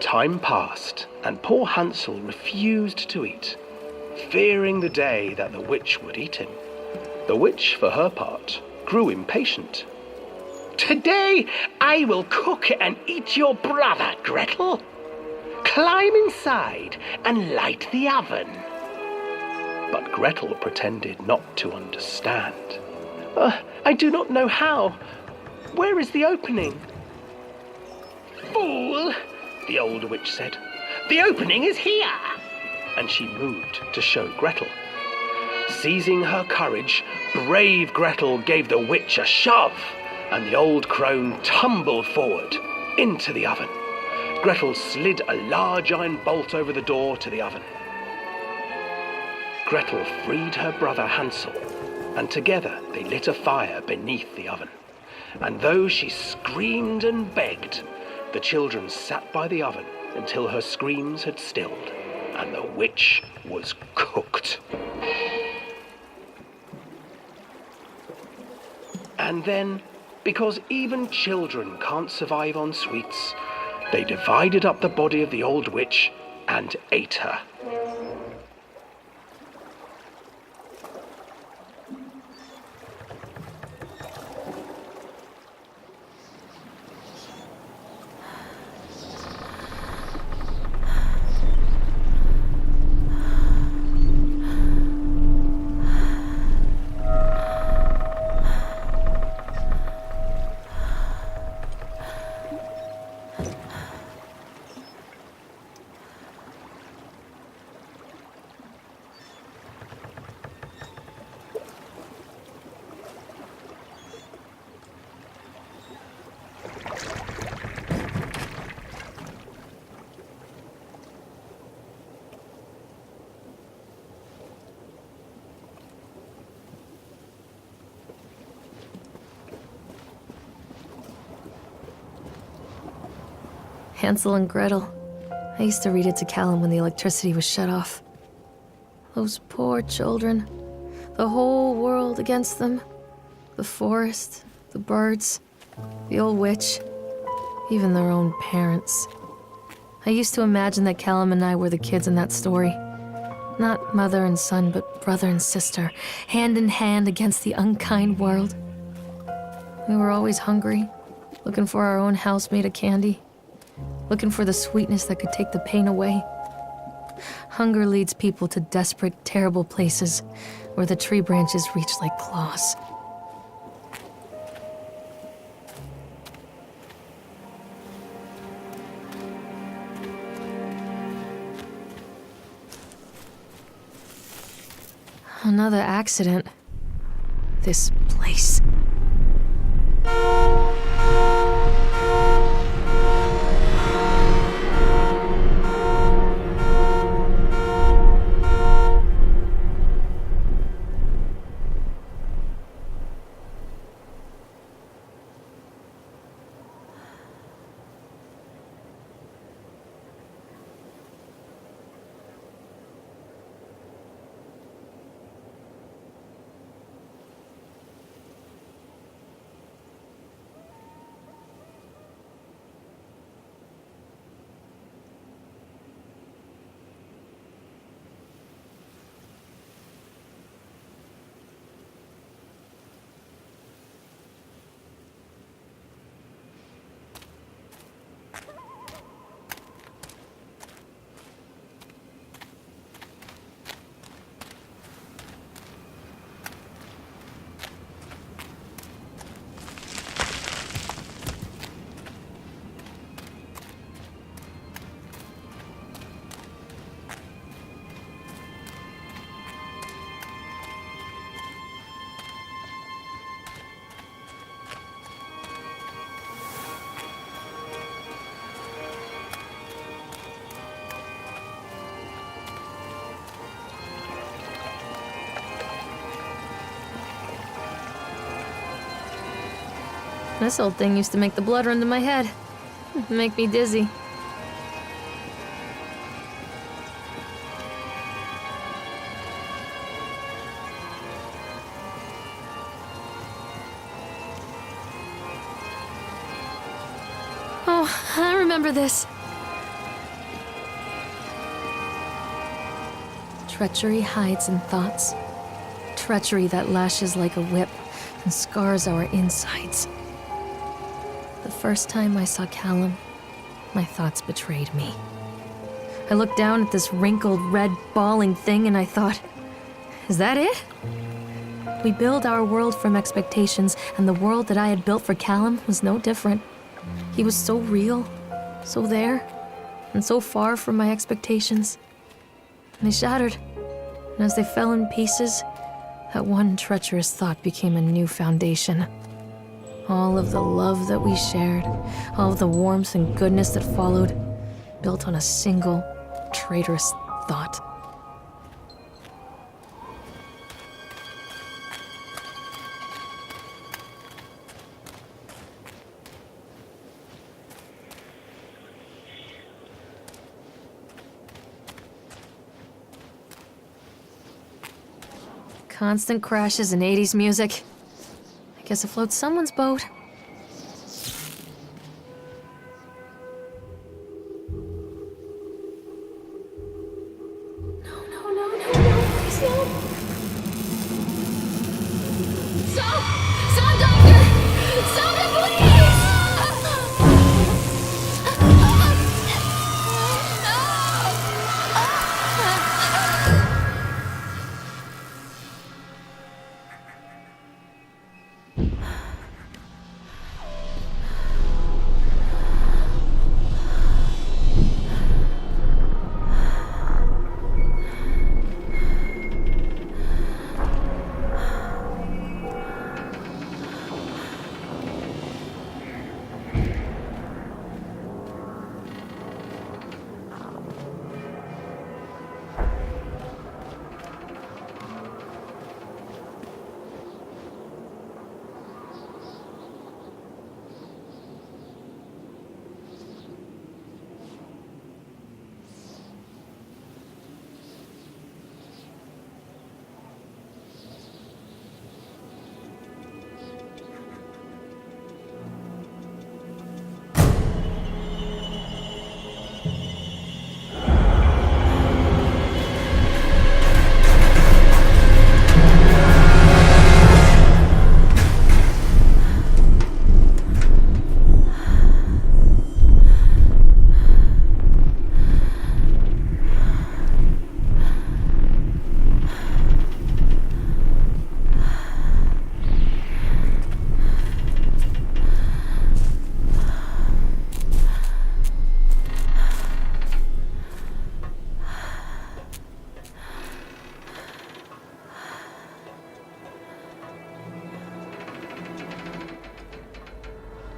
Time passed, and poor Hansel refused to eat, fearing the day that the witch would eat him. The witch, for her part, grew impatient. "Today I will cook and eat your brother, Gretel. Climb inside and light the oven." But Gretel pretended not to understand. I do not know how. Where is the opening?" "Fool," the old witch said. "The opening is here." And she moved to show Gretel. Seizing her courage, brave Gretel gave the witch a shove, and the old crone tumbled forward into the oven. Gretel slid a large iron bolt over the door to the oven. Gretel freed her brother Hansel, and together they lit a fire beneath the oven. And though she screamed and begged, the children sat by the oven until her screams had stilled, and the witch was cooked. And then, because even children can't survive on sweets, they divided up the body of the old witch and ate her. Hansel and Gretel. I used to read it to Callum when the electricity was shut off. Those poor children. The whole world against them. The forest, the birds, the old witch, even their own parents. I used to imagine that Callum and I were the kids in that story. Not mother and son, but brother and sister, hand in hand against the unkind world. We were always hungry, looking for our own house made of candy. Looking for the sweetness that could take the pain away. Hunger leads people to desperate, terrible places where the tree branches reach like claws. Another accident. This place. This old thing used to make the blood run to my head. Make me dizzy. Oh, I remember this. Treachery hides in thoughts. Treachery that lashes like a whip and scars our insides. The first time I saw Callum, my thoughts betrayed me. I looked down at this wrinkled, red, bawling thing and I thought, is that it? We build our world from expectations, and the world that I had built for Callum was no different. He was so real, so there, and so far from my expectations. And they shattered, and as they fell in pieces, that one treacherous thought became a new foundation. All of the love that we shared, all of the warmth and goodness that followed, built on a single, traitorous thought. Constant crashes and 80s music. I guess it floats someone's boat. No, please no. Stop, doctor! Stop it, please!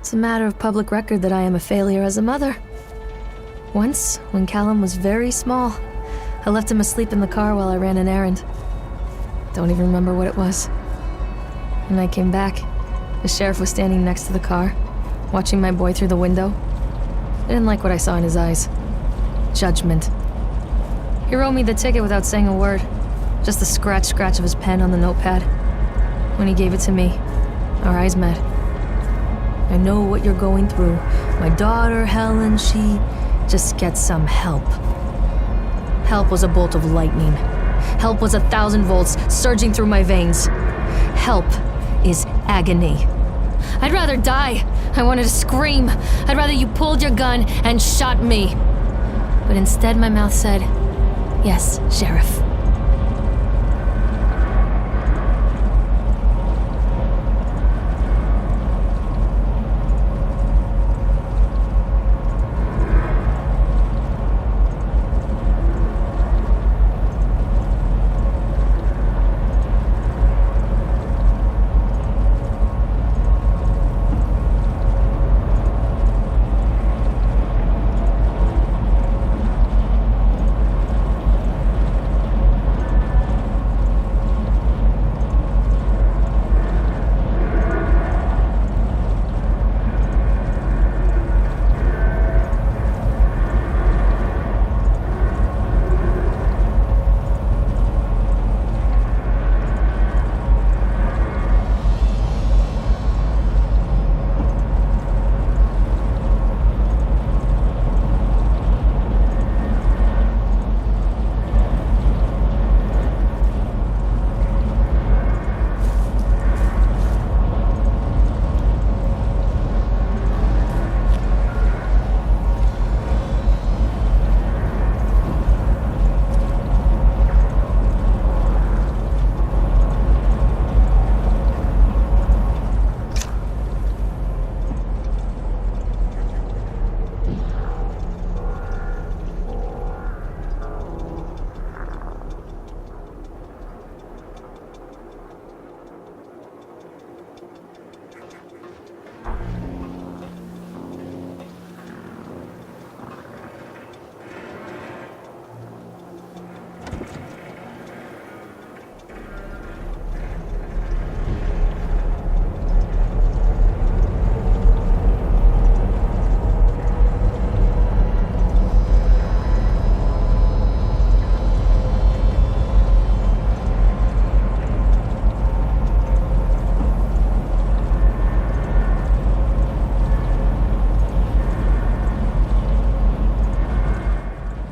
It's a matter of public record that I am a failure as a mother. Once, when Callum was very small, I left him asleep in the car while I ran an errand. Don't even remember what it was. When I came back, the sheriff was standing next to the car, watching my boy through the window. I didn't like what I saw in his eyes. Judgment. He wrote me the ticket without saying a word, just the scratch of his pen on the notepad. When he gave it to me, our eyes met. I know what you're going through. My daughter, Helen, she just gets some help. Help was a bolt of lightning. Help was 1,000 volts surging through my veins. Help is agony. I'd rather die. I wanted to scream. I'd rather you pulled your gun and shot me. But instead my mouth said, "Yes, Sheriff."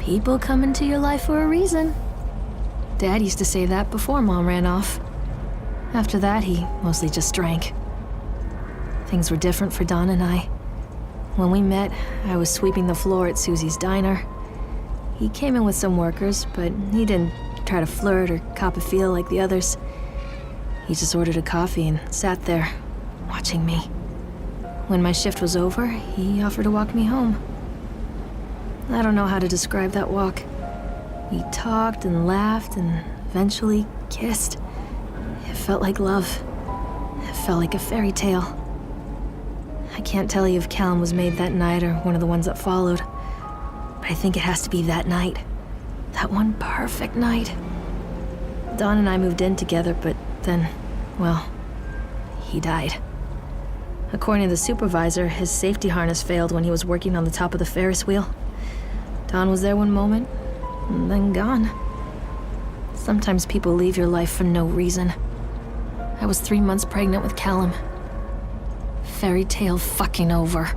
People come into your life for a reason. Dad used to say that before Mom ran off. After that, he mostly just drank. Things were different for Don and I. When we met, I was sweeping the floor at Susie's diner. He came in with some workers, but he didn't try to flirt or cop a feel like the others. He just ordered a coffee and sat there, watching me. When my shift was over, he offered to walk me home. I don't know how to describe that walk. We talked and laughed and eventually kissed. It felt like love. It felt like a fairy tale. I can't tell you if Callum was made that night or one of the ones that followed, but I think it has to be that night. That one perfect night. Don and I moved in together, but then, well, he died. According to the supervisor, his safety harness failed when he was working on the top of the Ferris wheel. Don was there one moment, and then gone. Sometimes people leave your life for no reason. I was 3 months pregnant with Callum. Fairy tale fucking over.